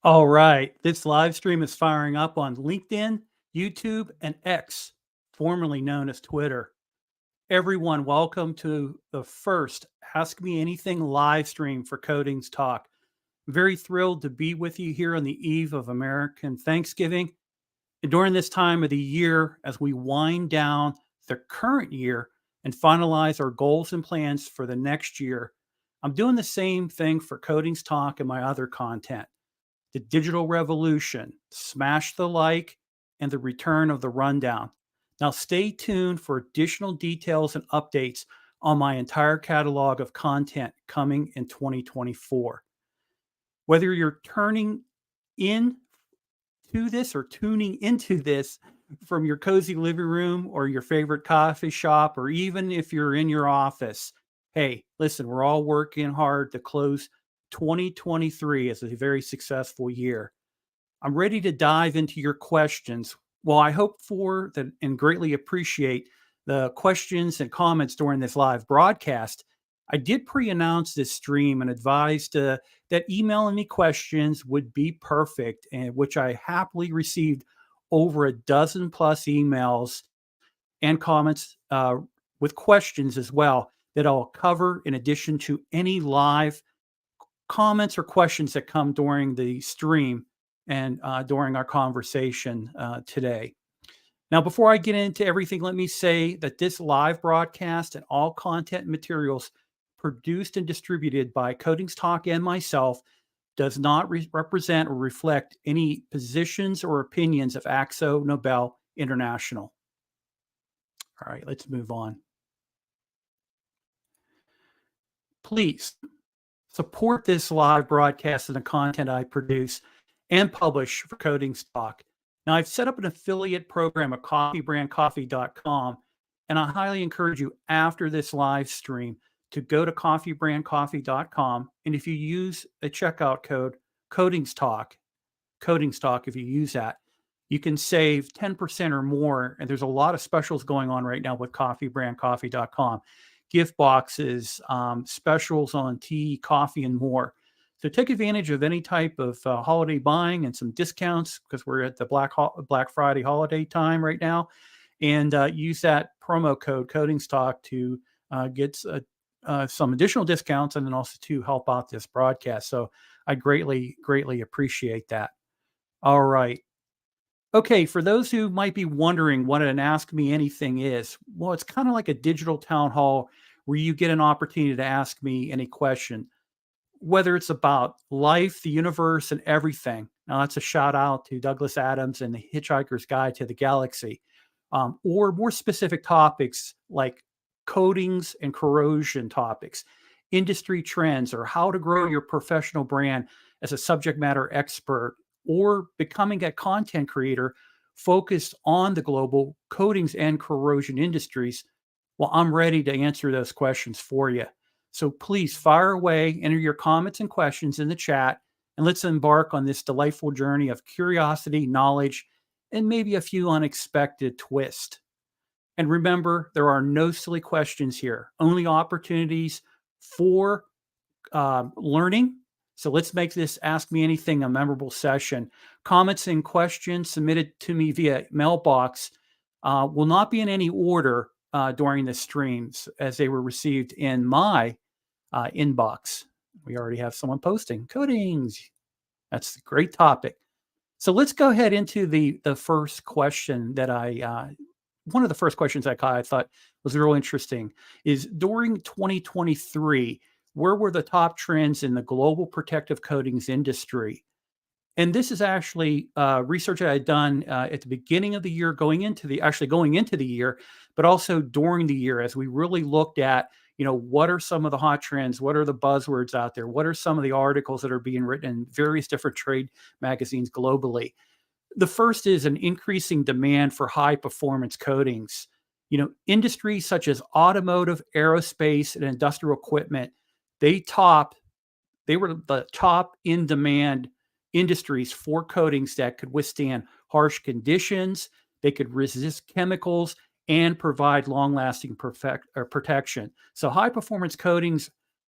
All right. This live stream is firing up on LinkedIn, YouTube, and X, formerly known as Twitter. Everyone, welcome to the first Ask Me Anything live stream for Codings Talk. I'm very thrilled to be with you here on the eve of American Thanksgiving. And during this time of the year, as we wind down the current year and finalize our goals and plans for the next year, I'm doing the same thing for Codings Talk and my other content. The digital revolution, smash the like, and the return of the rundown. Now, stay tuned for additional details and updates on my entire catalog of content coming in 2024. Whether you're turning in to this or tuning into this from your cozy living room or your favorite coffee shop, or even if you're in your office, hey, listen, we're all working hard to close 2023 as a very successful year. I'm ready to dive into your questions. Well, I hope for that and greatly appreciate the questions and comments during this live broadcast. I did pre-announce this stream and advised that emailing me questions would be perfect, and which I happily received over a dozen plus emails and comments with questions as well that I'll cover in addition to any live comments or questions that come during the stream and during our conversation today. Now, before I get into everything, let me say that this live broadcast and all content and materials produced and distributed by Codings Talk and myself does not represent or reflect any positions or opinions of Axo Nobel International. All right, let's move on. Please support this live broadcast and the content I produce and publish for Codings Talk. Now, I've set up an affiliate program at coffeebrandcoffee.com, and I highly encourage you after this live stream to go to coffeebrandcoffee.com. And if you use a checkout code, Codings Talk, if you use that, you can save 10% or more. And there's a lot of specials going on right now with coffeebrandcoffee.com. Gift boxes, specials on tea, coffee, and more. So take advantage of any type of holiday buying and some discounts because we're at the Black Friday holiday time right now. And use that promo code Codings Talk to get some additional discounts and then also to help out this broadcast. So I greatly appreciate that. All right. Okay, for those who might be wondering what an Ask Me Anything is, well, it's kind of like a digital town hall where you get an opportunity to ask me any question, whether it's about life, the universe, and everything. Now, that's a shout out to Douglas Adams and the Hitchhiker's Guide to the Galaxy, or more specific topics like coatings and corrosion topics, industry trends, or how to grow your professional brand as a subject matter expert, or becoming a content creator focused on the global coatings and corrosion industries. Well, I'm ready to answer those questions for you. So please fire away, enter your comments and questions in the chat, and let's embark on this delightful journey of curiosity, knowledge, and maybe a few unexpected twists. And remember, there are no silly questions here, only opportunities for learning. So let's make this Ask Me Anything a memorable session. Comments and questions submitted to me via mailbox will not be in any order during the streams as they were received in my inbox. We already have someone posting coatings. That's a great topic. So let's go ahead into the first question that one of the first questions I thought was real interesting is during 2023, where were the top trends in the global protective coatings industry? And this is actually research that I had done at the beginning of the year, going into the year, but also during the year as we really looked at, what are some of the hot trends? What are the buzzwords out there? What are some of the articles that are being written in various different trade magazines globally? The first is an increasing demand for high performance coatings. Industries such as automotive, aerospace, and industrial equipment, they were the top in demand industries for coatings that could withstand harsh conditions, they could resist chemicals, and provide long-lasting protection. So high-performance coatings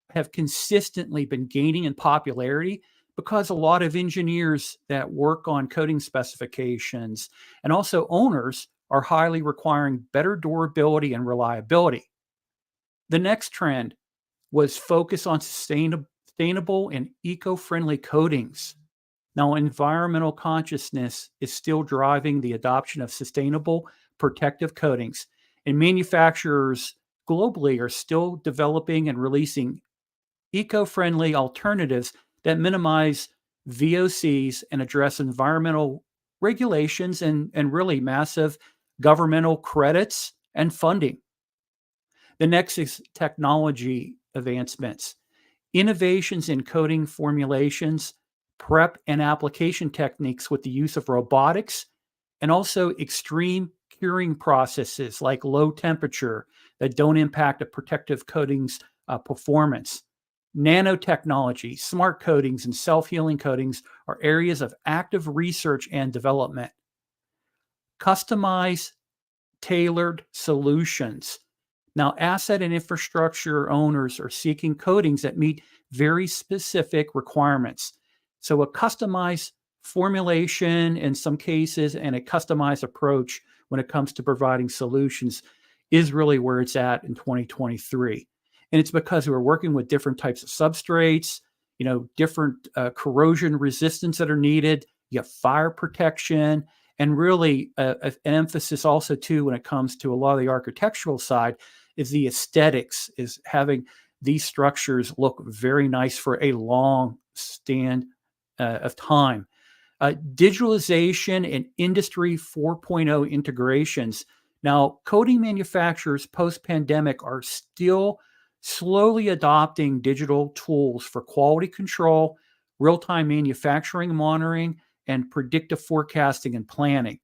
have consistently been gaining in popularity, because a lot of engineers that work on coding specifications and also owners are highly requiring better durability and reliability. The next trend was focus on sustainable and eco-friendly coatings. Now, environmental consciousness is still driving the adoption of sustainable protective coatings, and manufacturers globally are still developing and releasing eco-friendly alternatives that minimize VOCs and address environmental regulations and really massive governmental credits and funding. The next is technology advancements. Innovations in coating formulations, prep and application techniques with the use of robotics, and also extreme curing processes like low temperature that don't impact a protective coating's performance. Nanotechnology, smart coatings, and self-healing coatings are areas of active research and development. Customized, tailored solutions. Now, asset and infrastructure owners are seeking coatings that meet very specific requirements. So, a customized formulation in some cases and a customized approach when it comes to providing solutions is really where it's at in 2023. And it's because we're working with different types of substrates, different corrosion resistance that are needed. You have fire protection, and really an emphasis also too when it comes to a lot of the architectural side is the aesthetics, is having these structures look very nice for a long stand of time. Digitalization and Industry 4.0 integrations. Now, coating manufacturers post-pandemic are still slowly adopting digital tools for quality control, real-time manufacturing monitoring, and predictive forecasting and planning.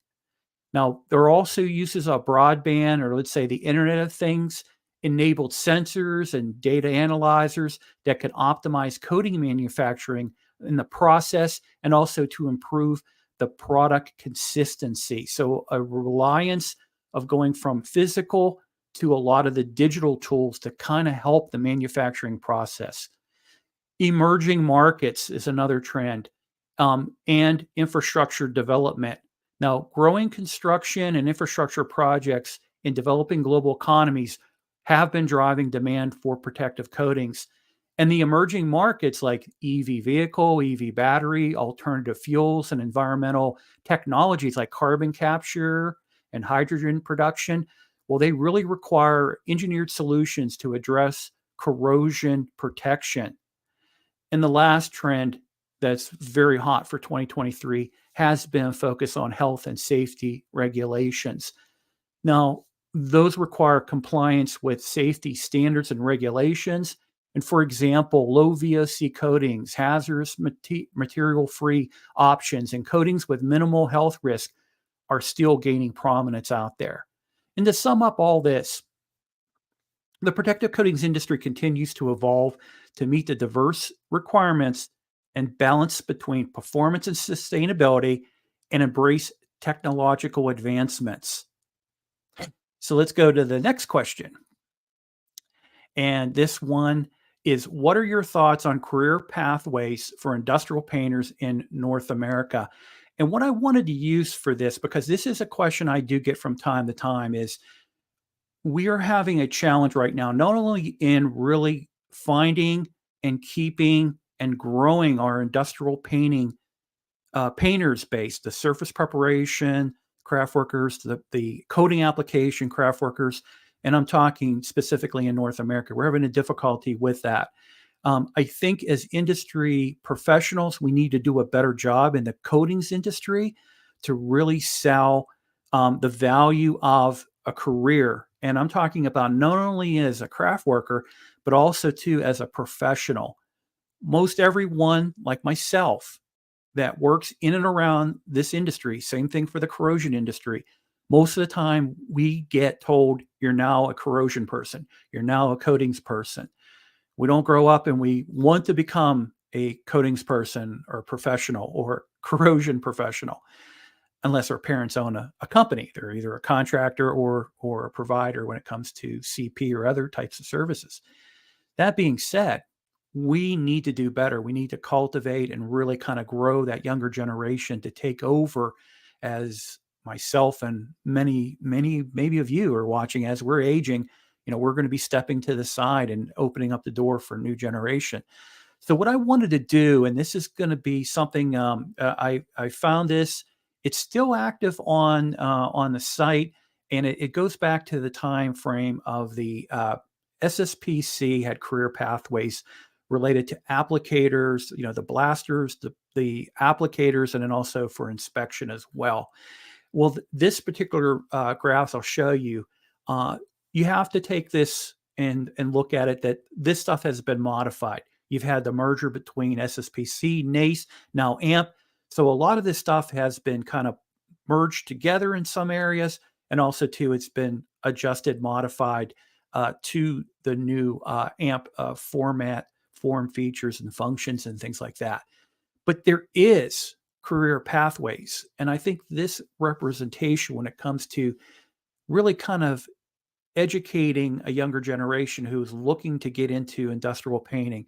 Now, there are also uses of broadband, or let's say the Internet of Things, enabled sensors and data analyzers that can optimize coating manufacturing in the process and also to improve the product consistency. So, a reliance of going from physical to a lot of the digital tools to kind of help the manufacturing process. Emerging markets is another trend, and infrastructure development. Now, growing construction and infrastructure projects in developing global economies have been driving demand for protective coatings. And the emerging markets like EV vehicle, EV battery, alternative fuels, and environmental technologies like carbon capture and hydrogen production, well, they really require engineered solutions to address corrosion protection. And the last trend that's very hot for 2023 has been a focus on health and safety regulations. Now, those require compliance with safety standards and regulations. And for example, low VOC coatings, hazardous material-free options, and coatings with minimal health risk are still gaining prominence out there. And to sum up all this, the protective coatings industry continues to evolve to meet the diverse requirements and balance between performance and sustainability and embrace technological advancements. So let's go to the next question. And this one is, what are your thoughts on career pathways for industrial painters in North America? And what I wanted to use for this, because this is a question I do get from time to time, is we are having a challenge right now, not only in really finding and keeping and growing our industrial painting painters base, the surface preparation, craft workers, the coating application, craft workers, and I'm talking specifically in North America. We're having a difficulty with that. I think as industry professionals, we need to do a better job in the coatings industry to really sell the value of a career. And I'm talking about not only as a craft worker, but also too as a professional. Most everyone, like myself, that works in and around this industry, same thing for the corrosion industry. Most of the time, we get told you're now a corrosion person, you're now a coatings person. We don't grow up and we want to become a coatings person or professional or corrosion professional unless our parents own a company. They're either a contractor or a provider when it comes to CP or other types of services. That being said, we need to do better. We need to cultivate and really kind of grow that younger generation to take over, as myself and many maybe of you are watching as we're aging. We're going to be stepping to the side and opening up the door for a new generation. So what I wanted to do, and this is going to be something, I found this. It's still active on the site, and it goes back to the time frame of the SSPC had career pathways related to applicators, the blasters, the applicators, and then also for inspection as well. Well, this particular graphs I'll show you, uh, you have to take this and look at it, that this stuff has been modified. You've had the merger between SSPC, NACE, now AMP. So a lot of this stuff has been kind of merged together in some areas, and also too, it's been adjusted, modified to the new AMP format, form, features, and functions, and things like that. But there is career pathways. And I think this representation, when it comes to really kind of educating a younger generation who is looking to get into industrial painting,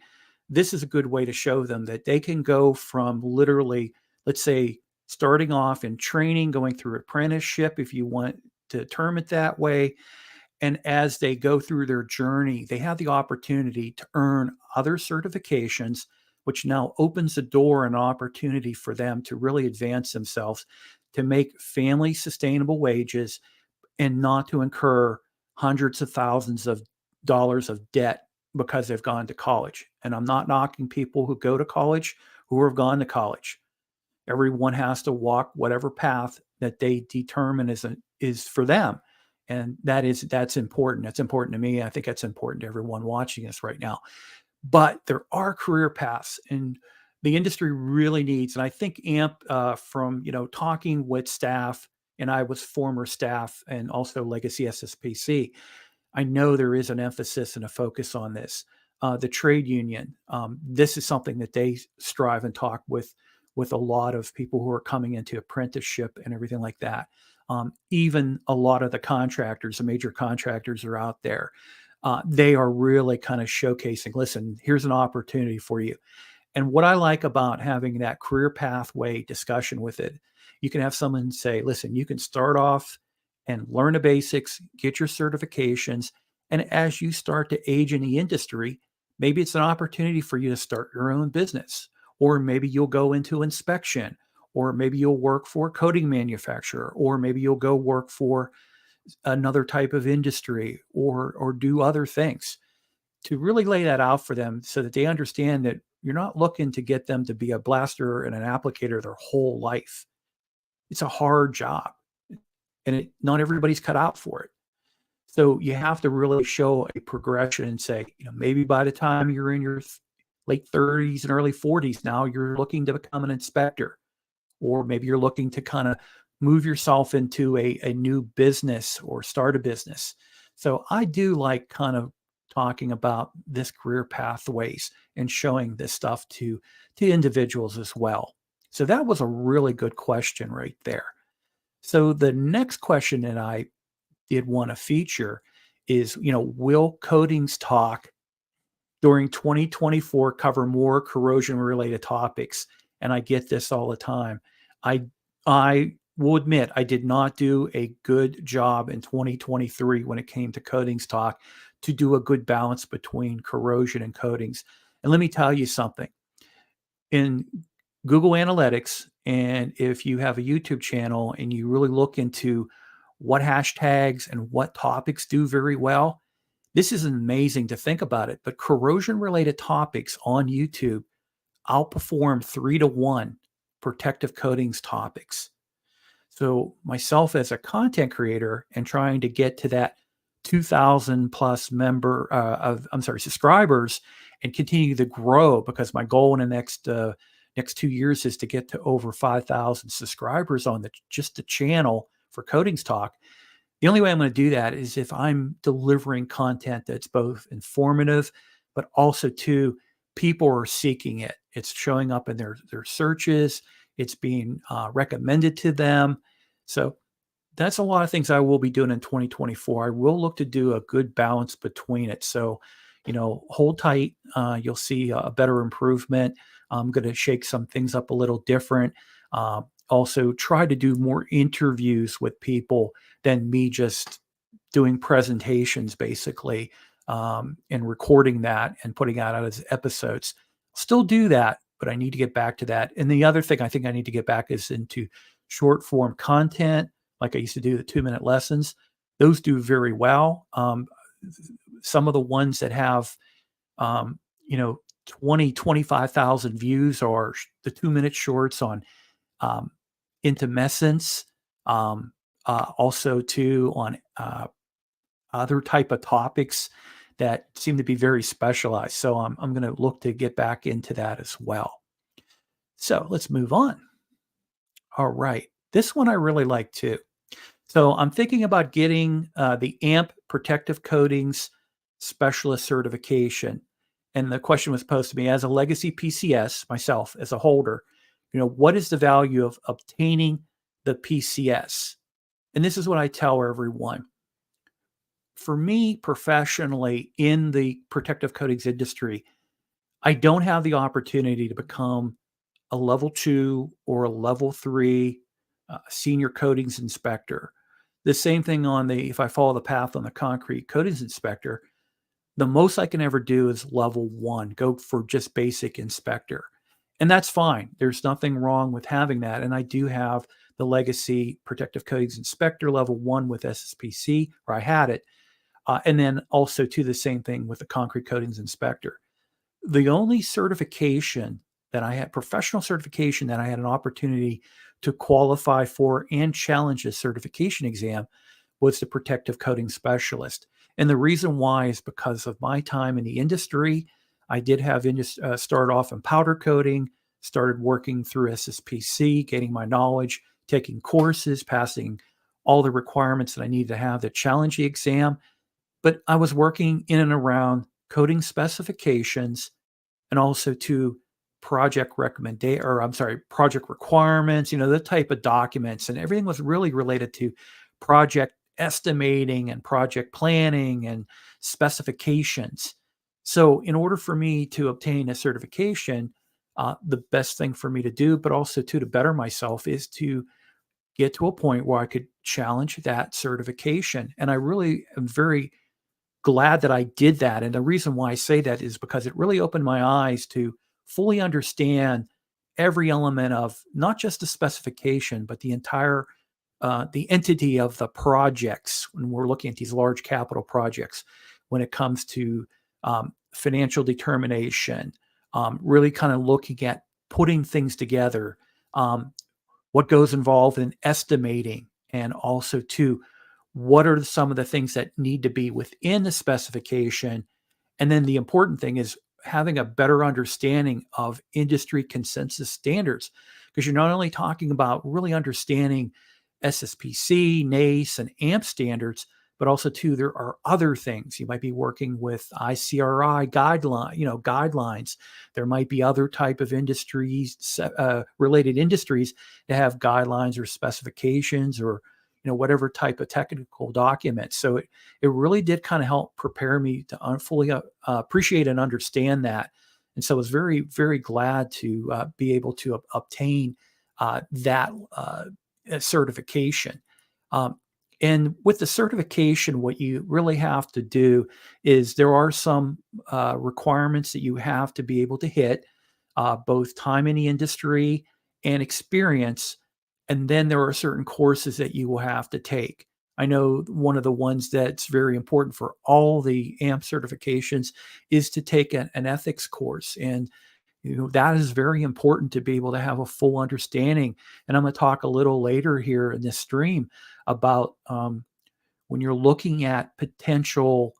this is a good way to show them that they can go from literally, let's say, starting off in training, going through apprenticeship, if you want to term it that way. And as they go through their journey, they have the opportunity to earn other certifications, which now opens the door and opportunity for them to really advance themselves, to make family sustainable wages, and not to incur hundreds of thousands of dollars of debt because they've gone to college. And I'm not knocking people who go to college, who have gone to college. Everyone has to walk whatever path that they determine is for them. And that's important. That's important to me. I think that's important to everyone watching us right now. But there are career paths, and the industry really needs. And I think AMP, from talking with staff, and I was former staff and also legacy SSPC, I know there is an emphasis and a focus on this. The trade union, this is something that they strive and talk with a lot of people who are coming into apprenticeship and everything like that. Even a lot of the contractors, the major contractors are out there. They are really kind of showcasing, listen, here's an opportunity for you. And what I like about having that career pathway discussion with it, you can have someone say, listen, you can start off and learn the basics, get your certifications. And as you start to age in the industry, maybe it's an opportunity for you to start your own business, or maybe you'll go into inspection, or maybe you'll work for a coating manufacturer, or maybe you'll go work for another type of industry, or do other things, to really lay that out for them so that they understand that you're not looking to get them to be a blaster and an applicator their whole life. It's a hard job, and not everybody's cut out for it. So you have to really show a progression and say, maybe by the time you're in your late 30s and early 40s, now you're looking to become an inspector, or maybe you're looking to kind of move yourself into a new business or start a business. So I do like kind of talking about this career pathways and showing this stuff to individuals as well. So that was a really good question right there. So the next question that I did want to feature is, will Coatings Talk during 2024 cover more corrosion related topics? And I get this all the time. I will admit I did not do a good job in 2023 when it came to Coatings Talk to do a good balance between corrosion and coatings. And let me tell you something. In Google Analytics, and if you have a YouTube channel and you really look into what hashtags and what topics do very well, this is amazing to think about it. But corrosion related topics on YouTube outperform 3-to-1 protective coatings topics. So myself as a content creator and trying to get to that 2,000 plus subscribers, and continue to grow, because my goal in the next 2 years is to get to over 5,000 subscribers on just the channel for Coatings Talk. The only way I'm going to do that is if I'm delivering content that's both informative, but also too, people are seeking it. It's showing up in their searches. It's being recommended to them. So that's a lot of things I will be doing in 2024. I will look to do a good balance between it. So, hold tight. You'll see a better improvement. I'm going to shake some things up a little different. Also, try to do more interviews with people than me just doing presentations, basically, and recording that and putting out as episodes. Still do that, but I need to get back to that. And the other thing I think I need to get back is into short form content, like I used to do the 2-minute lessons. Those do very well. Some of the ones that have, um, 25,000 views are the 2-minute shorts on um, intumescence, also too on other type of topics that seem to be very specialized. So I'm going to look to get back into that as well. So let's move on. All right. This one I really like too. So I'm thinking about getting the AMP Protective Coatings Specialist Certification. And the question was posed to me as a legacy PCS, myself as a holder, what is the value of obtaining the PCS? And this is what I tell everyone. For me professionally in the protective coatings industry, I don't have the opportunity to become a level 2 or a level 3 senior coatings inspector. The same thing if I follow the path on the concrete coatings inspector, the most I can ever do is level 1, go for just basic inspector. And that's fine. There's nothing wrong with having that. And I do have the legacy protective coatings inspector level 1 with SSPC, or I had it. And then also to the same thing with the concrete coatings inspector. The only certification that I had, professional certification that I had an opportunity to qualify for and challenge a certification exam, was the protective coating specialist. And the reason why is because of my time in the industry. I did have start off in powder coating, started working through SSPC, gaining my knowledge, taking courses, passing all the requirements that I needed to have to challenge the exam. But I was working in and around coding specifications and also to project project requirements, the type of documents, and everything was really related to project estimating and project planning and specifications. So in order for me to obtain a certification, the best thing for me to do, but also to better myself, is to get to a point where I could challenge that certification. And I really am very glad that I did that. And the reason why I say that is because it really opened my eyes to fully understand every element of not just the specification, but the entire the entity of the projects when we're looking at these large capital projects, when it comes to financial determination, really kind of looking at putting things together, what goes involved in estimating, and also too, what are some of the things that need to be within the specification. And then the important thing is having a better understanding of industry consensus standards, because you're not only talking about really understanding SSPC, NACE, and AMP standards, but also too, there are other things. You might be working with ICRI guidelines. There might be other type of industries, related industries that have guidelines or specifications, or whatever type of technical documents. So it really did kind of help prepare me to fully appreciate and understand that. And so I was very, very glad to be able to obtain that certification. And with the certification, what you really have to do is there are some requirements that you have to be able to hit, both time in the industry and experience. And then there are certain courses that you will have to take. I know one of the ones that's very important for all the AMP certifications is to take an ethics course. And that is very important to be able to have a full understanding. And I'm going to talk a little later here in this stream about when you're looking at potential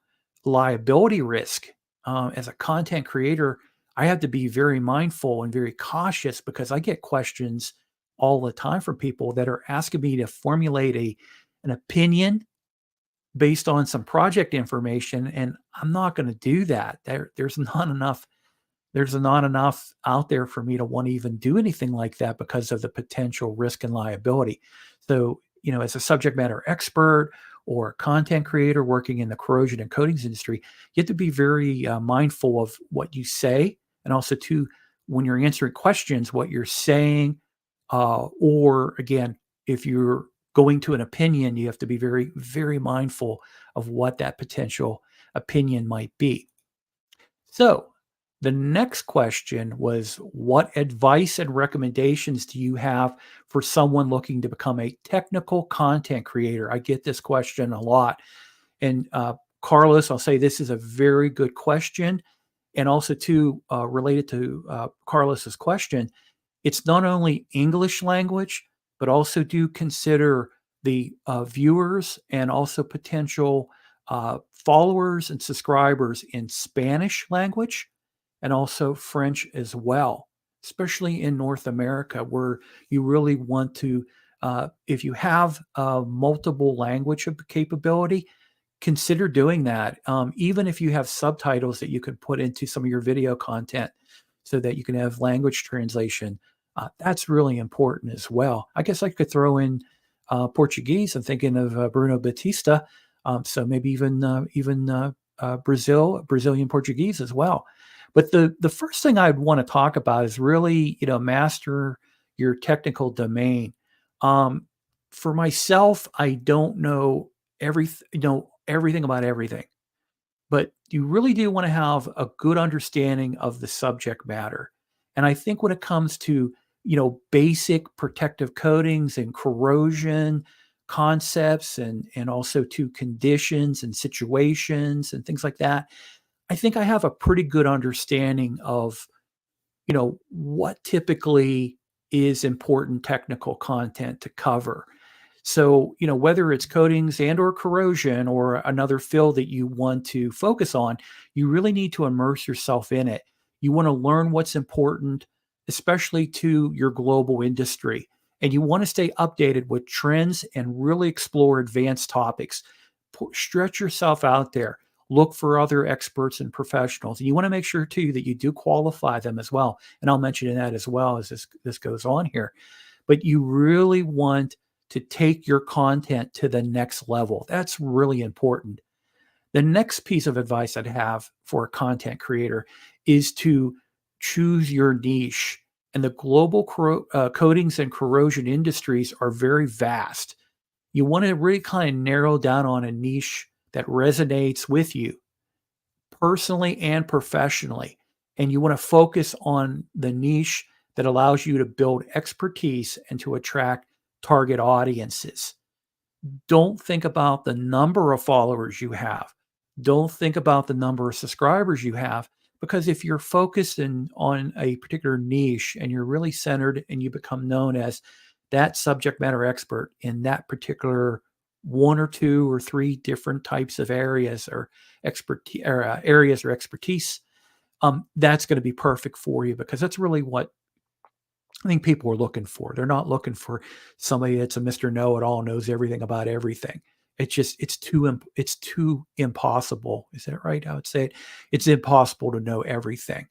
liability risk. As a content creator, I have to be very mindful and very cautious, because I get questions all the time from people that are asking me to formulate an opinion based on some project information, and I'm not going to do that. There's not enough out there for me to want to even do anything like that because of the potential risk and liability. So, as a subject matter expert or a content creator working in the corrosion and coatings industry, you have to be very mindful of what you say, and also too, when you're answering questions, what you're saying, or again, if you're going to an opinion, you have to be very, very mindful of what that potential opinion might be. So, the next question was, what advice and recommendations do you have for someone looking to become a technical content creator? I get this question a lot. And Carlos, I'll say this is a very good question. And also, too, related to Carlos's question, it's not only English language, but also do consider the viewers and also potential followers and subscribers in Spanish language and also French as well, especially in North America, where you really want to, if you have multiple language capability, consider doing that. Even if you have subtitles that you could put into some of your video content so that you can have language translation, that's really important as well. I guess I could throw in Portuguese. I'm thinking of Bruno Batista. So maybe even Brazilian Portuguese as well. But the first thing I'd want to talk about is really, master your technical domain. For myself, I don't know everything about everything, but you really do want to have a good understanding of the subject matter. And I think when it comes to, basic protective coatings and corrosion concepts and also to conditions and situations and things like that, I think I have a pretty good understanding of, what typically is important technical content to cover. So, whether it's coatings and or corrosion or another field that you want to focus on, you really need to immerse yourself in it. You want to learn what's important, especially to your global industry. And you want to stay updated with trends and really explore advanced topics. Stretch yourself out there. Look for other experts and professionals. And you want to make sure, too, that you do qualify them as well. And I'll mention that as well as this goes on here. But you really want to take your content to the next level. That's really important. The next piece of advice I'd have for a content creator is to choose your niche. And the global coatings and corrosion industries are very vast. You want to really kind of narrow down on a niche that resonates with you personally and professionally. And you want to focus on the niche that allows you to build expertise and to attract target audiences. Don't think about the number of followers you have. Don't think about the number of subscribers you have, because if you're focused on a particular niche and you're really centered and you become known as that subject matter expert in that particular one or two or three different types of areas or expertise, that's going to be perfect for you, because that's really what I think people are looking for. They're not looking for somebody that's a Mr. Know-it-all, knows everything about everything. It's too impossible. Is that right? I would say it. It's impossible to know everything.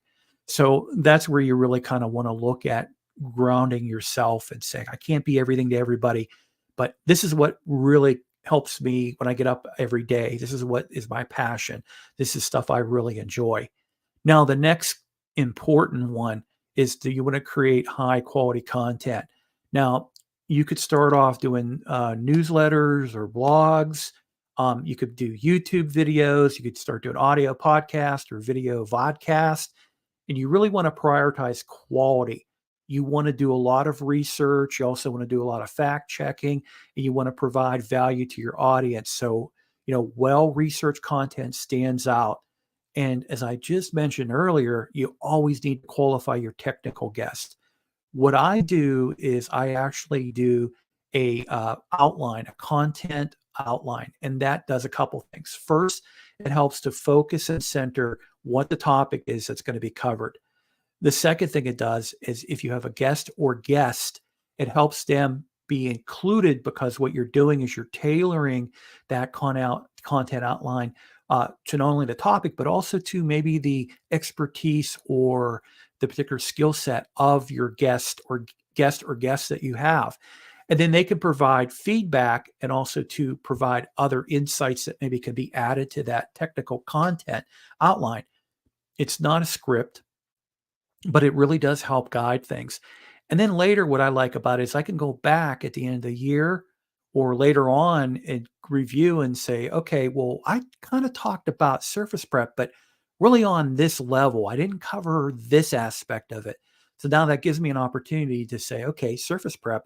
So that's where you really kind of want to look at grounding yourself and saying, I can't be everything to everybody, but this is what really helps me when I get up every day. This is what is my passion. This is stuff I really enjoy. Now, the next important one is, do you want to create high quality content? Now, you could start off doing newsletters or blogs. You could do YouTube videos. You could start doing audio podcast or video vodcast. And you really want to prioritize quality. You want to do a lot of research. You also want to do a lot of fact checking, and you want to provide value to your audience. So, well-researched content stands out. And as I just mentioned earlier, you always need to qualify your technical guest. What I do is I actually do a outline, a content outline, and that does a couple things. First, it helps to focus and center what the topic is that's going to be covered. The second thing it does is, if you have a guest or guest, it helps them be included, because what you're doing is you're tailoring that content outline to not only the topic, but also to maybe the expertise or the particular skill set of your guest or guests that you have. And then they can provide feedback and also to provide other insights that maybe can be added to that technical content outline. It's not a script, but it really does help guide things. And then later, what I like about it is I can go back at the end of the year or later on and review and say, okay, well, I kind of talked about surface prep, but really on this level, I didn't cover this aspect of it. So now that gives me an opportunity to say, okay, surface prep,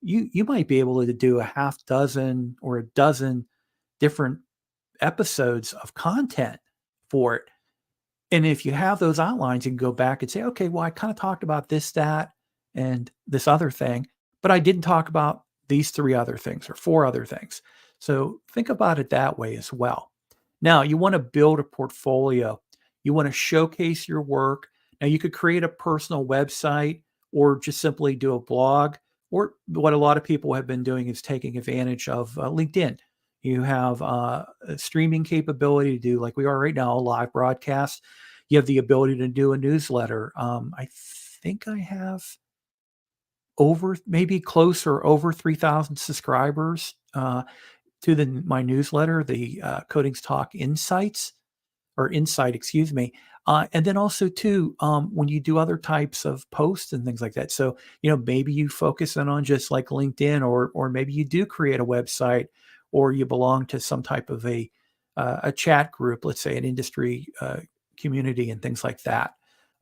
you might be able to do a half dozen or a dozen different episodes of content for it. And if you have those outlines, you can go back and say, okay, well, I kind of talked about this, that, and this other thing, but I didn't talk about these three other things or four other things. So think about it that way as well. Now, you want to build a portfolio. You want to showcase your work. Now, you could create a personal website or just simply do a blog. Or what a lot of people have been doing is taking advantage of LinkedIn. You have a streaming capability to do, like we are right now, a live broadcast. You have the ability to do a newsletter. I think I have over maybe close or over 3,000 subscribers to my newsletter, the Codings Talk Insights or Insight, excuse me. And then also too, when you do other types of posts and things like that. So, maybe you focus in on just like LinkedIn, or maybe you do create a website, or you belong to some type of a chat group, let's say an industry community and things like that.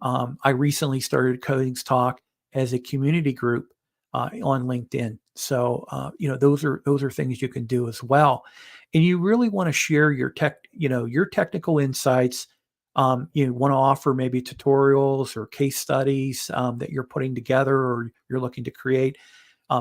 I recently started Codings Talk as a community group on LinkedIn. So, those are things you can do as well. And you really want to share your technical insights. You want to offer maybe tutorials or case studies that you're putting together or you're looking to create.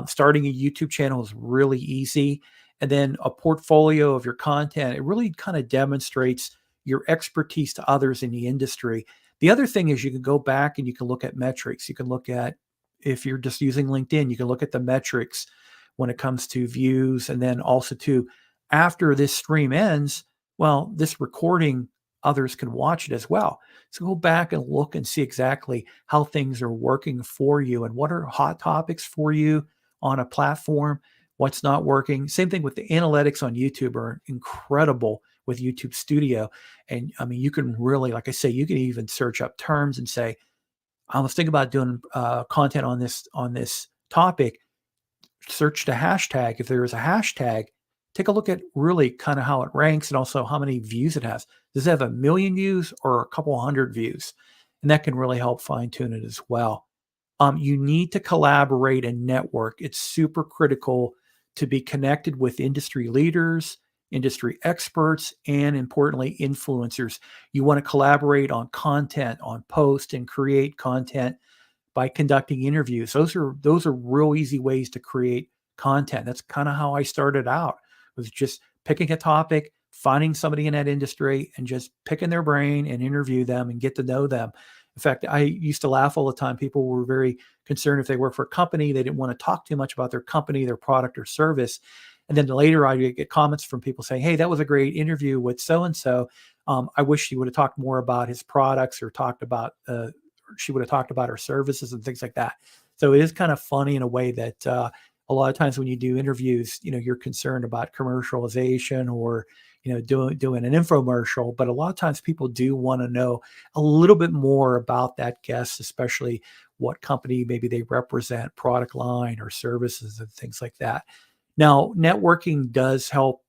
Starting a YouTube channel is really easy. And then a portfolio of your content, it really kind of demonstrates your expertise to others in the industry. The other thing is you can go back and you can look at metrics. You can look at, if you're just using LinkedIn, you can look at the metrics when it comes to views. And then also to, after this stream ends, well, this recording, others can watch it as well. So go back and look and see exactly how things are working for you and what are hot topics for you on a platform, what's not working. Same thing with the analytics on YouTube are incredible with YouTube Studio. And I mean, you can really, like I say, you can even search up terms and say, I was thinking about doing content on this topic. Search the hashtag. If there is a hashtag, take a look at really kind of how it ranks and also how many views it has. Does it have 1 million views or a couple hundred views? And that can really help fine tune it as well. You need to collaborate and network. It's super critical to be connected with industry leaders, industry experts, and importantly, influencers. You want to collaborate on content, on post, and create content by conducting interviews. Those are real easy ways to create content. That's kind of how I started out, was just picking a topic, finding somebody in that industry and just picking their brain and interview them and get to know them. In fact, I used to laugh all the time. People were very concerned if they work for a company, they didn't want to talk too much about their company, their product or service. And then later I would get comments from people saying, hey, that was a great interview with so-and-so. I wish he would have talked more about his products or talked about she would have talked about her services and things like that. So it is kind of funny in a way that a lot of times when you do interviews, you're concerned about commercialization or, doing an infomercial, but a lot of times people do want to know a little bit more about that guest, especially what company maybe they represent, product line or services and things like that. Now, networking does help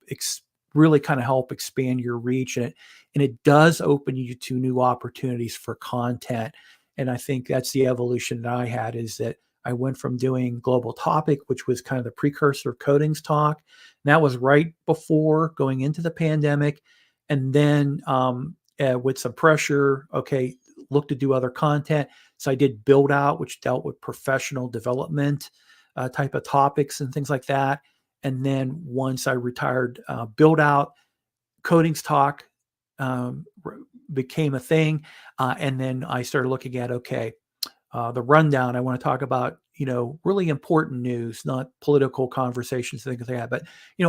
really kind of help expand your reach, and it does open you to new opportunities for content. And I think that's the evolution that I had, is that I went from doing Global Topic, which was kind of the precursor of Codings Talk. And that was right before going into the pandemic. And then with some pressure, okay, look to do other content. So I did Build Out, which dealt with professional development type of topics and things like that. And then once I retired, Build Out, Codings Talk became a thing. And then I started looking at, okay, the rundown. I want to talk about, really important news, not political conversations, things like that, but,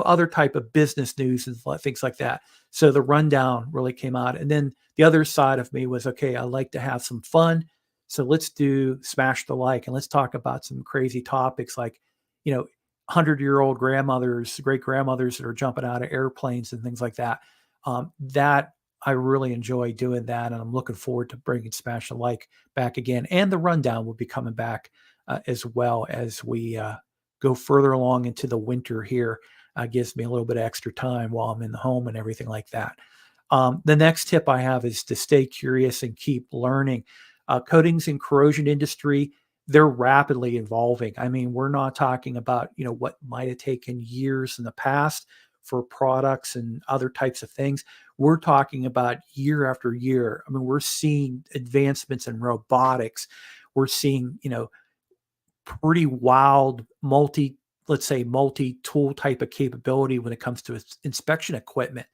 other type of business news and things like that. So the rundown really came out. And then the other side of me was, okay, I like to have some fun. So let's do Smash the Like, and let's talk about some crazy topics like, you know, 100-year-old grandmothers, great grandmothers that are jumping out of airplanes and things like that. That I really enjoy doing that, and I'm looking forward to bringing Smash Alike back again. And the rundown will be coming back as well as we go further along into the winter here. Gives me a little bit of extra time while I'm in the home and everything like that. The next tip I have is to stay curious and keep learning. Coatings and corrosion industry, they're rapidly evolving. I mean, we're not talking about, what might have taken years in the past for products and other types of things. We're talking about year after year. I mean, we're seeing advancements in robotics. We're seeing, pretty wild let's say multi-tool type of capability when it comes to inspection equipment,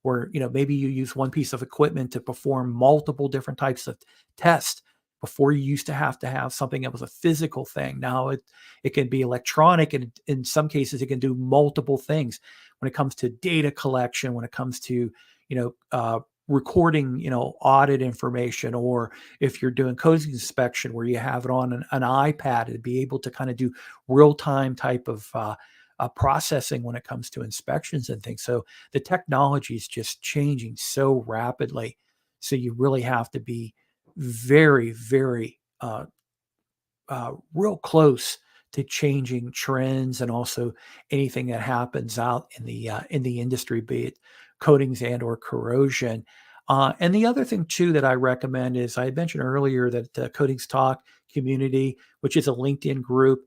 where maybe you use one piece of equipment to perform multiple different types of tests. Before, you used to have something that was a physical thing. Now it can be electronic, and in some cases it can do multiple things when it comes to data collection, when it comes to you know uh, recording audit information, or if you're doing coatings inspection where you have it on an iPad to be able to kind of do real-time type of processing when it comes to inspections and things. So the technology is just changing so rapidly. So you really have to be very, very real close to changing trends, and also anything that happens out in the industry, be it coatings and or corrosion. And the other thing too that I recommend is, I mentioned earlier that the Coatings Talk community, which is a LinkedIn group,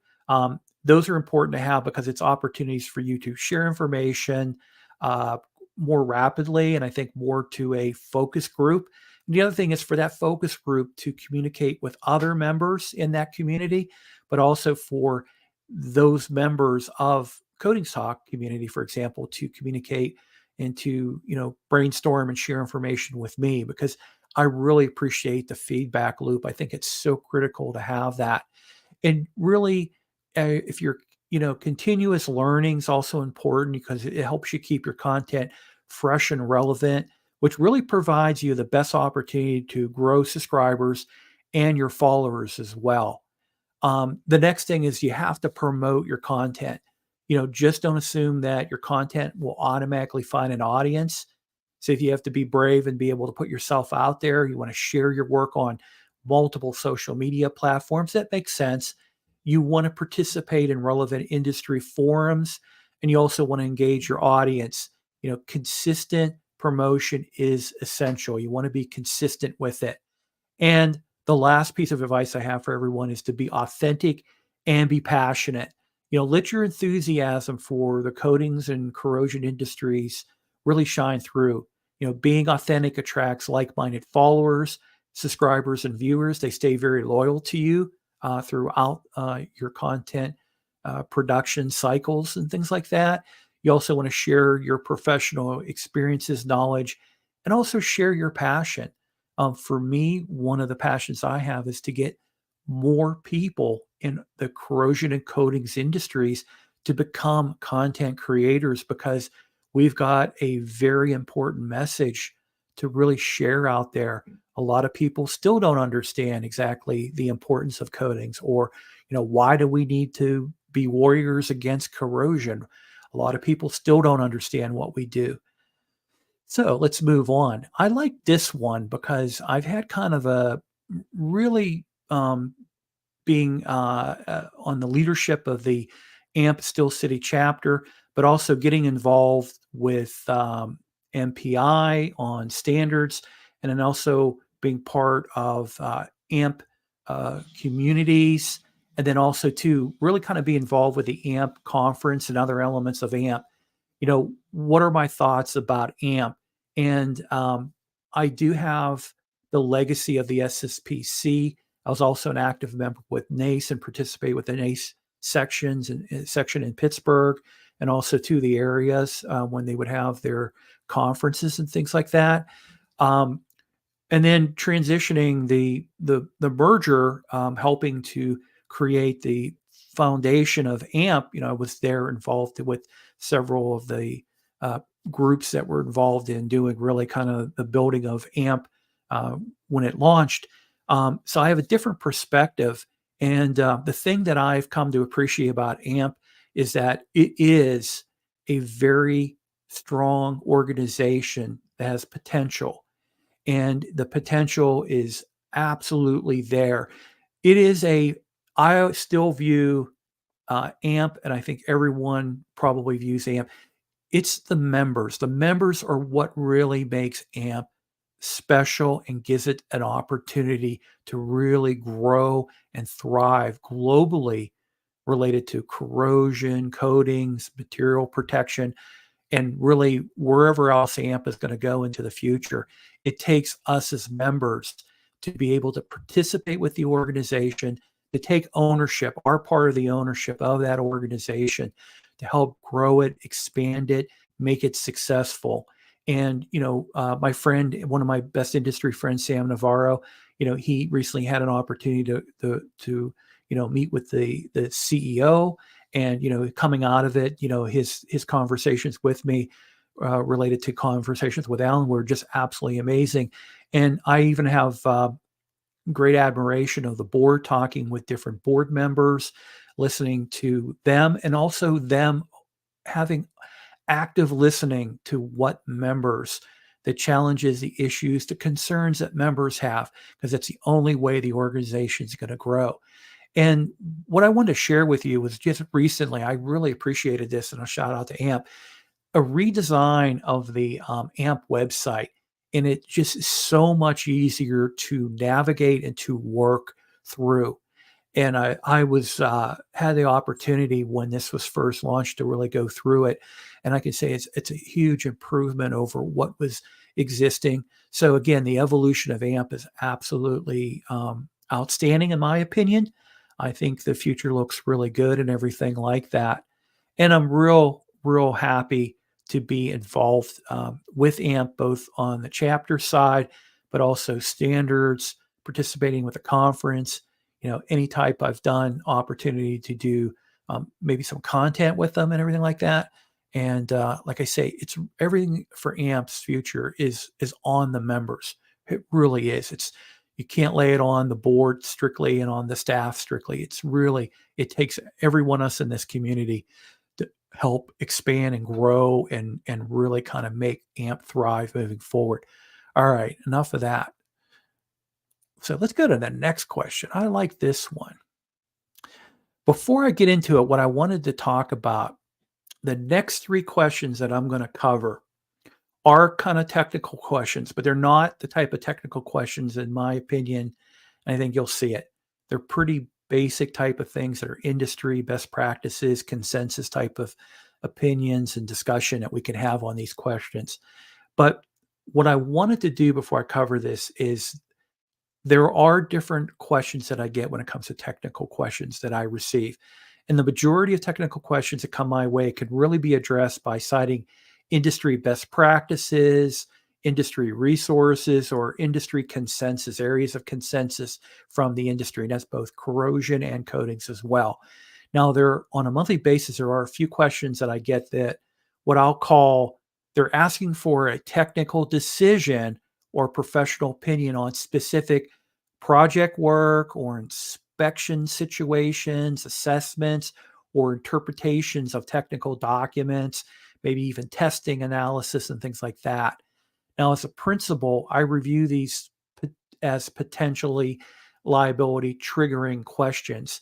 those are important to have because it's opportunities for you to share information uh, more rapidly, and I think more to a focus group. The other thing is for that focus group to communicate with other members in that community, but also for those members of Coatings Talk community, for example, to communicate and to, brainstorm and share information with me, because I really appreciate the feedback loop. I think it's so critical to have that. And really, if you're, continuous learning is also important because it helps you keep your content fresh and relevant, which really provides you the best opportunity to grow subscribers and your followers as well. The next thing is you have to promote your content. Just don't assume that your content will automatically find an audience. So if you have to be brave and be able to put yourself out there, you want to share your work on multiple social media platforms, that makes sense. You want to participate in relevant industry forums, and you also want to engage your audience. Consistent promotion is essential. You want to be consistent with it. And the last piece of advice I have for everyone is to be authentic and be passionate. Let your enthusiasm for the coatings and corrosion industries really shine through. Being authentic attracts like-minded followers, subscribers, and viewers. They stay very loyal to you throughout your content production cycles and things like that. You also want to share your professional experiences, knowledge, and also share your passion. For me, one of the passions I have is to get more people in the corrosion and coatings industries to become content creators, because we've got a very important message to really share out there. A lot of people still don't understand exactly the importance of coatings, or, why do we need to be warriors against corrosion? A lot of people still don't understand what we do. So let's move on. I like this one because I've had kind of a really being on the leadership of the AMP Still City chapter, but also getting involved with MPI on standards, and then also being part of AMP communities, and then also to really kind of be involved with the AMP conference and other elements of AMP. What are my thoughts about AMP? And I do have the legacy of the SSPC. I was also an active member with NACE and participate with the NACE sections and section in Pittsburgh, and also to the areas when they would have their conferences and things like that. And then transitioning the merger, helping to create the foundation of AMP. I was there involved with several of the uh, groups that were involved in doing really kind of the building of AMP when it launched. So I have a different perspective. And the thing that I've come to appreciate about AMP is that it is a very strong organization that has potential, and the potential is absolutely there. It is I still view AMP, and I think everyone probably views AMP. It's the members. The members are what really makes AMP special and gives it an opportunity to really grow and thrive globally related to corrosion, coatings, material protection, and really wherever else AMP is going to go into the future. It takes us as members to be able to participate with the organization, to take ownership, our part of the ownership of that organization, to help grow it, expand it, make it successful. And my friend, one of my best industry friends, Sam Navarro, he recently had an opportunity to meet with the CEO, and coming out of it, his conversations with me related to conversations with Alan were just absolutely amazing. And I even have great admiration of the board, talking with different board members, listening to them, and also them having active listening to what members, the challenges, the issues, the concerns that members have, because it's the only way the organization is going to grow. And what I wanted to share with you was just recently, I really appreciated this, and a shout out to AMP, a redesign of the AMP website. And it just is so much easier to navigate and to work through. And I was had the opportunity when this was first launched to really go through it, and I can say it's a huge improvement over what was existing. So again, the evolution of AMP is absolutely outstanding in my opinion. I think the future looks really good and everything like that. And I'm real happy to be involved with AMP, both on the chapter side, but also standards, participating with the conference. Any type I've done opportunity to do maybe some content with them and everything like that. And like I say, it's everything for AMP's future is on the members. It really is. You can't lay it on the board strictly and on the staff strictly. It takes everyone us in this community to help expand and grow and really kind of make AMP thrive moving forward. All right, enough of that. So let's go to the next question. I like this one. Before I get into it, what I wanted to talk about, the next three questions that I'm going to cover are kind of technical questions, but they're not the type of technical questions, in my opinion. I think you'll see it. They're pretty basic type of things that are industry best practices, consensus type of opinions and discussion that we can have on these questions. But what I wanted to do before I cover this is there are different questions that I get when it comes to technical questions that I receive. And the majority of technical questions that come my way can really be addressed by citing industry best practices, industry resources, or industry consensus, areas of consensus from the industry. And that's both corrosion and coatings as well. Now, on a monthly basis, there are a few questions that I get that what I'll call, they're asking for a technical decision or professional opinion on specific project work or inspection situations, assessments, or interpretations of technical documents, maybe even testing analysis and things like that. Now, as a principal, I review these as potentially liability triggering questions.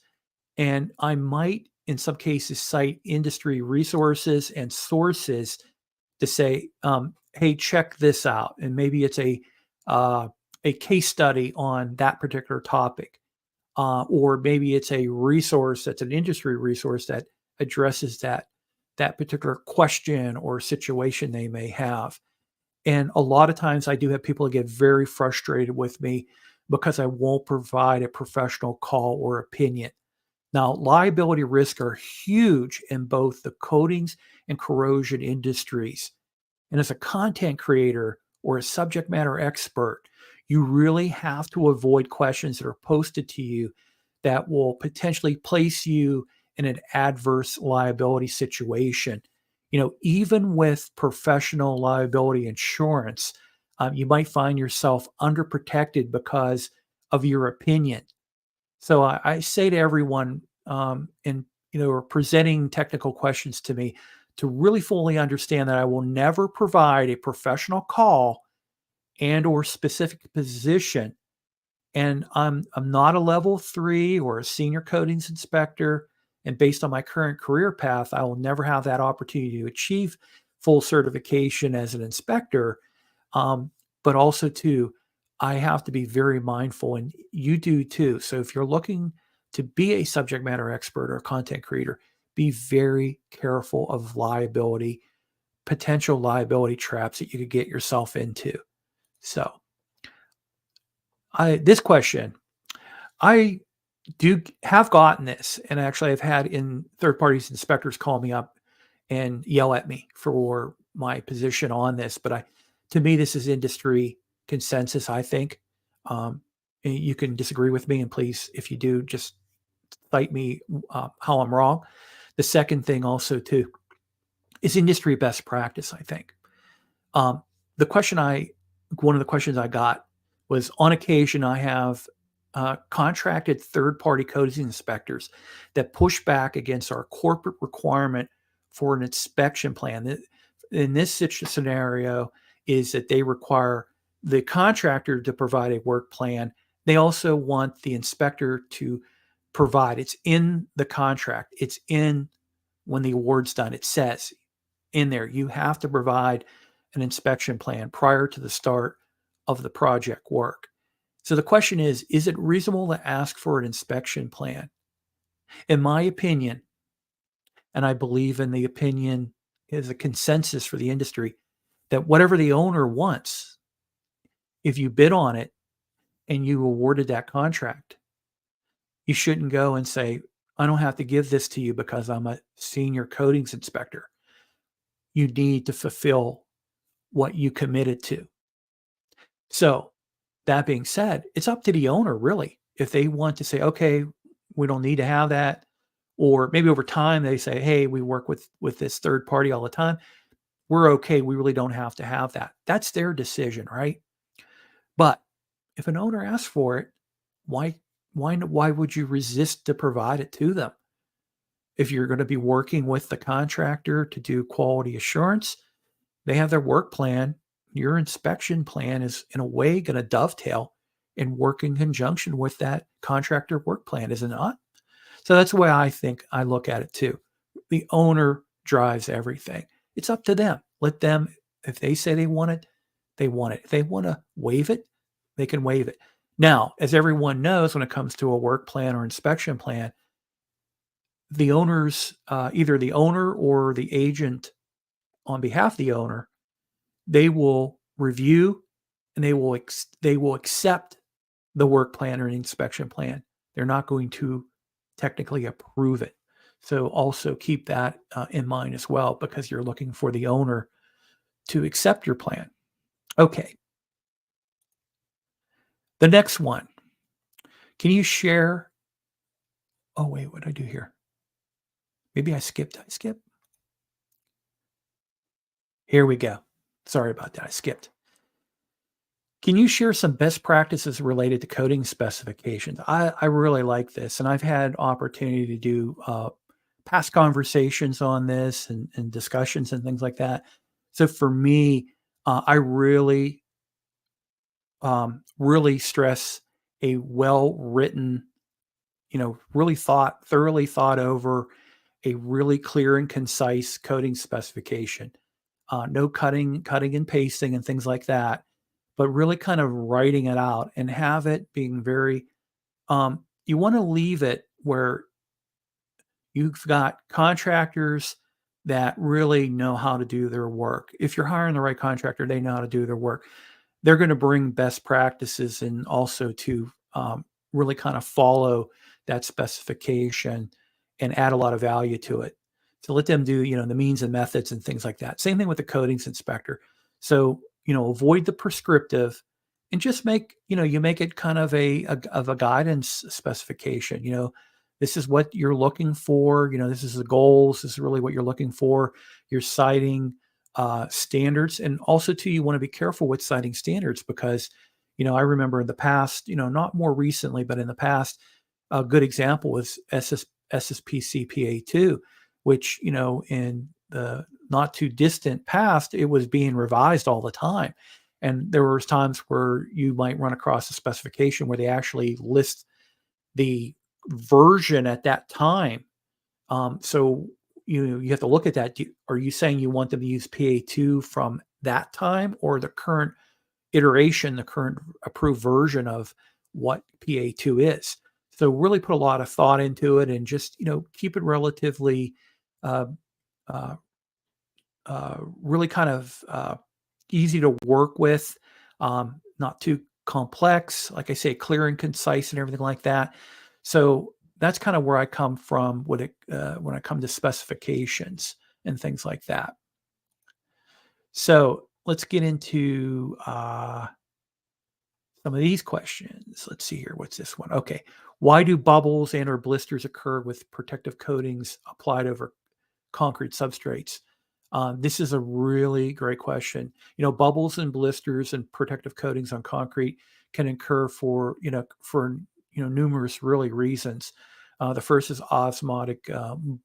And I might, in some cases, cite industry resources and sources to say, hey, check this out. And maybe it's a case study on that particular topic. Or maybe it's a resource that's an industry resource that addresses that particular question or situation they may have. And a lot of times I do have people get very frustrated with me because I won't provide a professional call or opinion. Now, liability risks are huge in both the coatings and corrosion industries. And as a content creator or a subject matter expert, you really have to avoid questions that are posted to you that will potentially place you in an adverse liability situation. Even with professional liability insurance, you might find yourself underprotected because of your opinion. So I say to everyone, or presenting technical questions to me, to really fully understand that I will never provide a professional call and or specific position. And I'm not a level 3 or a senior coatings inspector. And based on my current career path, I will never have that opportunity to achieve full certification as an inspector. Um, but also too, I have to be very mindful, and you do too. So if you're looking to be a subject matter expert or content creator, be very careful of liability, potential liability traps that you could get yourself into. So this question, I do have gotten this, and actually I've had in third parties inspectors call me up and yell at me for my position on this. But to me, this is industry consensus, I think. And you can disagree with me, and please, if you do, just cite me how I'm wrong. The second thing also too is industry best practice, I think. Um, the question one of the questions I got was, on occasion, I have contracted third-party coatings inspectors that push back against our corporate requirement for an inspection plan. In this scenario, is that they require the contractor to provide a work plan. They also want the inspector to provide. It's in the contract. It's in when the award's done. It says in there, you have to provide an inspection plan prior to the start of the project work. So the question is it reasonable to ask for an inspection plan? In my opinion, and I believe in the opinion is a consensus for the industry, that whatever the owner wants, if you bid on it and you awarded that contract, you shouldn't go and say, I don't have to give this to you because I'm a senior coatings inspector. You need to fulfill what you committed to. So that being said, it's up to the owner, really. If they want to say, okay, we don't need to have that, or maybe over time they say, hey, we work with this third party all the time, we're okay, we really don't have to have that. That's their decision, right? But if an owner asks for it, why would you resist to provide it to them? If you're going to be working with the contractor to do quality assurance, they have their work plan. Your inspection plan is in a way going to dovetail and work in conjunction with that contractor work plan, is it not? So that's the way I think I look at it too. The owner drives everything. It's up to them. Let them, if they say they want it, they want it. If they want to waive it, they can waive it. Now, as everyone knows, when it comes to a work plan or inspection plan, the owners, either the owner or the agent on behalf of the owner, they will review and they will accept the work plan or an inspection plan. They're not going to technically approve it. So also keep that in mind as well, because you're looking for the owner to accept your plan. Okay. The next one. Can you share? Oh, wait, what did I do here? Maybe I skipped. I skipped. Here we go. Sorry about that. I skipped. Can you share some best practices related to coding specifications? I really like this, and I've had opportunity to do past conversations on this and discussions and things like that. So for me, I really stress a well-written, thoroughly thought over, a really clear and concise coding specification. No cutting and pasting and things like that, but really kind of writing it out and have it being very, you want to leave it where you've got contractors that really know how to do their work. If you're hiring the right contractor, they know how to do their work. They're going to bring best practices and also to really kind of follow that specification and add a lot of value to it. So let them do, the means and methods and things like that. Same thing with the coatings inspector. So, avoid the prescriptive and just you make it kind of a guidance specification. This is what you're looking for. This is the goals. This is really what you're looking for. You're citing standards, and also too, you want to be careful with citing standards because, I remember in the past, not more recently, but in the past, a good example was SSPCPA2, which, in the not too distant past, it was being revised all the time. And there was times where you might run across a specification where they actually list the version at that time. So you have to look at that. Are you saying you want them to use PA2 from that time, or the current iteration, the current approved version of what PA2 is? So really put a lot of thought into it, and just keep it relatively uh, uh, really kind of easy to work with, not too complex. Like I say, clear and concise and everything like that. So that's kind of where I come from when I come to specifications and things like that. So let's get into some of these questions. Let's see here. What's this one? Okay. Why do bubbles and or blisters occur with protective coatings applied over concrete substrates? This is a really great question. Bubbles and blisters and protective coatings on concrete can occur for numerous really reasons. The first is osmotic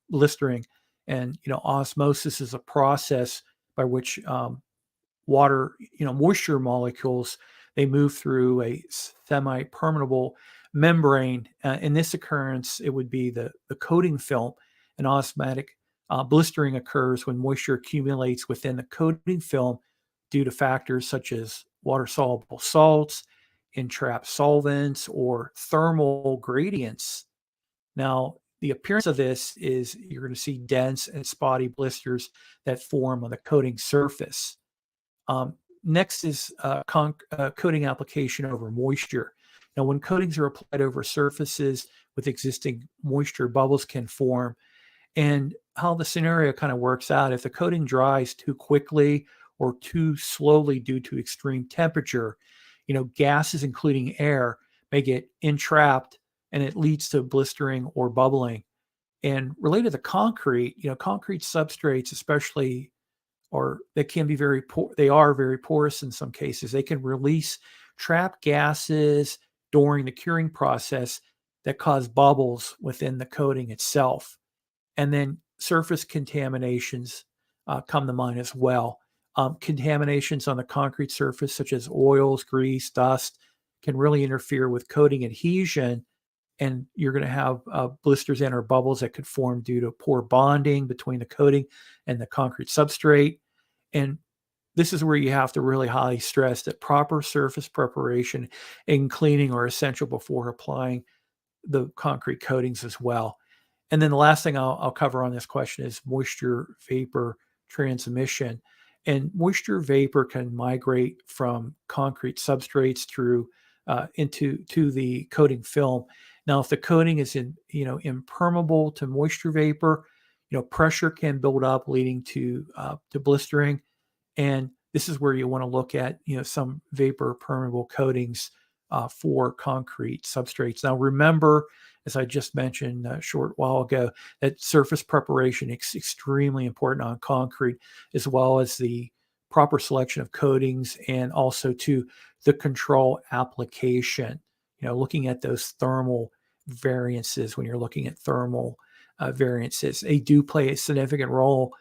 blistering, and osmosis is a process by which water, moisture molecules, they move through a semi-permeable membrane. In this occurrence, it would be the coating film. An osmotic blistering occurs when moisture accumulates within the coating film due to factors such as water-soluble salts, entrapped solvents, or thermal gradients. Now, the appearance of this is you're going to see dense and spotty blisters that form on the coating surface. Next is coating application over moisture. Now, when coatings are applied over surfaces with existing moisture, bubbles can form. And how the scenario kind of works out, if the coating dries too quickly or too slowly due to extreme temperature, gases, including air, may get entrapped, and it leads to blistering or bubbling. And related to concrete, concrete substrates, especially, or they can be very poor. They are very porous in some cases. They can release trapped gases during the curing process that cause bubbles within the coating itself. And then surface contaminations come to mind as well. Contaminations on the concrete surface, such as oils, grease, dust, can really interfere with coating adhesion, and you're going to have blisters and or bubbles that could form due to poor bonding between the coating and the concrete substrate. And this is where you have to really highly stress that proper surface preparation and cleaning are essential before applying the concrete coatings as well. And then the last thing I'll cover on this question is moisture vapor transmission. And moisture vapor can migrate from concrete substrates through into the coating film. Now, if the coating is impermeable to moisture vapor, pressure can build up, leading to blistering. And this is where you want to look at some vapor permeable coatings for concrete substrates. Now, remember, as I just mentioned a short while ago, that surface preparation is extremely important on concrete, as well as the proper selection of coatings, and also to the control application. Looking at those thermal variances, when you're looking at thermal variances, they do play a significant role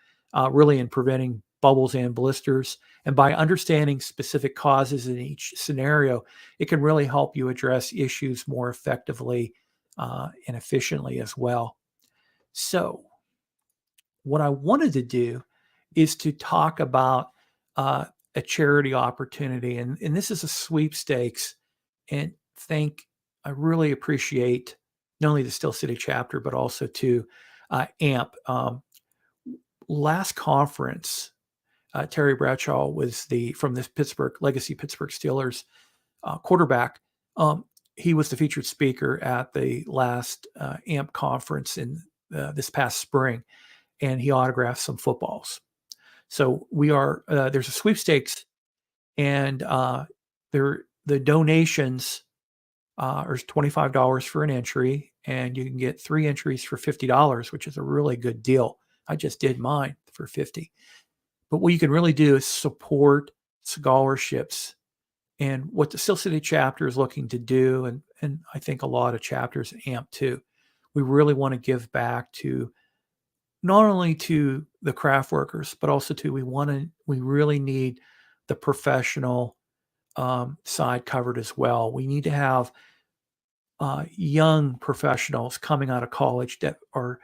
really in preventing bubbles and blisters. And by understanding specific causes in each scenario, it can really help you address issues more effectively and efficiently as well. So what I wanted to do is to talk about a charity opportunity. And this is a sweepstakes. And I really appreciate not only the Steel City chapter, but also to AMP. Last conference, Terry Bradshaw was from this legacy Pittsburgh Steelers quarterback. He was the featured speaker at the last AMP conference in this past spring, and he autographed some footballs. So there's a sweepstakes, and the donations are $25 for an entry, and you can get 3 entries for $50, which is a really good deal. I just did mine for $50. But what you can really do is support scholarships, and what the Steel City chapter is looking to do, and I think a lot of chapters at AMP too. we really want to give back to not only to the craft workers, but also to we really need the professional side covered as well. We need to have young professionals coming out of college that are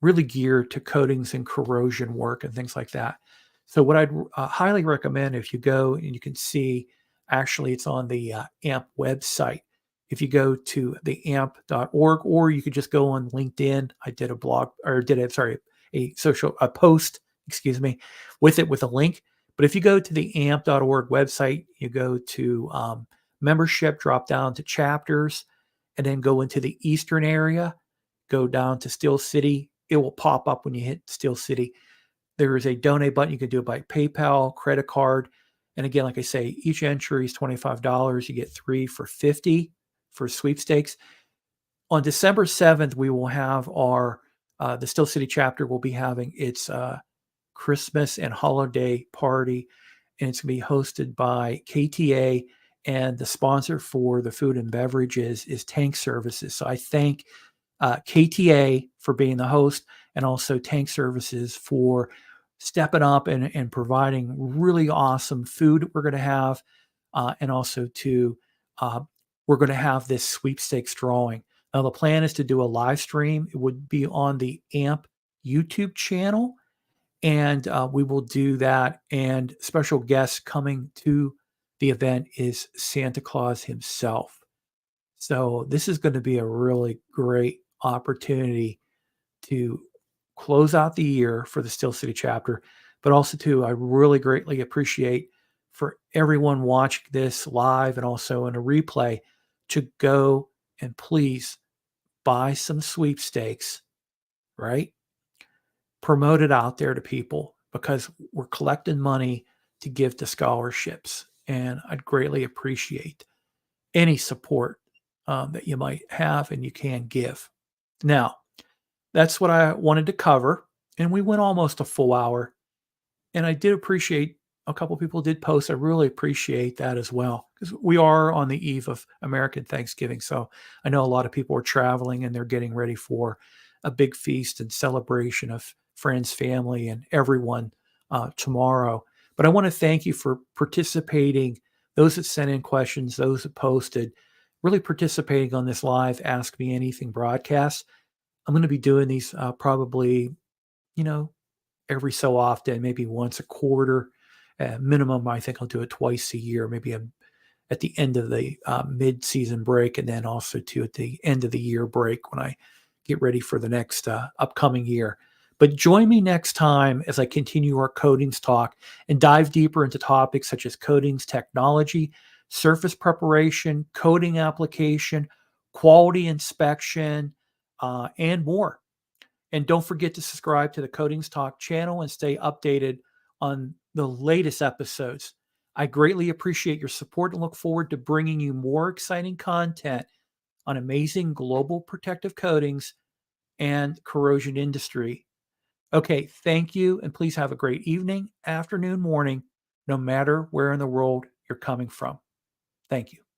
really geared to coatings and corrosion work and things like that. So what I'd highly recommend, if you go and you can see, actually it's on the AMP website. If you go to the amp.org, or you could just go on LinkedIn. I did a blog, or did a, sorry, a post, excuse me, with a link. But if you go to the amp.org website, you go to membership, drop down to chapters, and then go into the Eastern area, go down to Steel City. It will pop up when you hit Steel City. There is a donate button. You can do it by PayPal, credit card. And again, like I say, each entry is $25. You get 3 for $50 for sweepstakes. On December 7th, we will have the Steel City chapter will be having its Christmas and holiday party. And it's going to be hosted by KTA. And the sponsor for the food and beverages is Tank Services. So I thank KTA for being the host, and also Tank Services for stepping up and providing really awesome food we're going to have. And also we're going to have this sweepstakes drawing. Now, the plan is to do a live stream. It would be on the AMP YouTube channel, and we will do that. And special guests coming to the event is Santa Claus himself. So this is going to be a really great opportunity to close out the year for the Steel City chapter, but also too, I really greatly appreciate for everyone watching this live and also in a replay to go and please buy some sweepstakes, right? Promote it out there to people, because we're collecting money to give to scholarships. And I'd greatly appreciate any support that you might have and you can give. Now, that's what I wanted to cover. And we went almost a full hour. And I did appreciate a couple people did post. I really appreciate that as well, because we are on the eve of American Thanksgiving. So I know a lot of people are traveling and they're getting ready for a big feast and celebration of friends, family, and everyone tomorrow. But I want to thank you for participating. Those that sent in questions, those that posted, really participating on this live Ask Me Anything broadcast. I'm going to be doing these probably, every so often, maybe once a quarter. Minimum, I think I'll do it twice a year, maybe at the end of the mid-season break, and then also too at the end of the year break when I get ready for the next upcoming year. But join me next time as I continue our coatings talk and dive deeper into topics such as coatings technology, surface preparation, coating application, quality inspection, and more. And don't forget to subscribe to the Coatings Talk channel and stay updated on the latest episodes. I greatly appreciate your support and look forward to bringing you more exciting content on amazing global protective coatings and corrosion industry. Okay, thank you, and please have a great evening, afternoon, morning, no matter where in the world you're coming from. Thank you.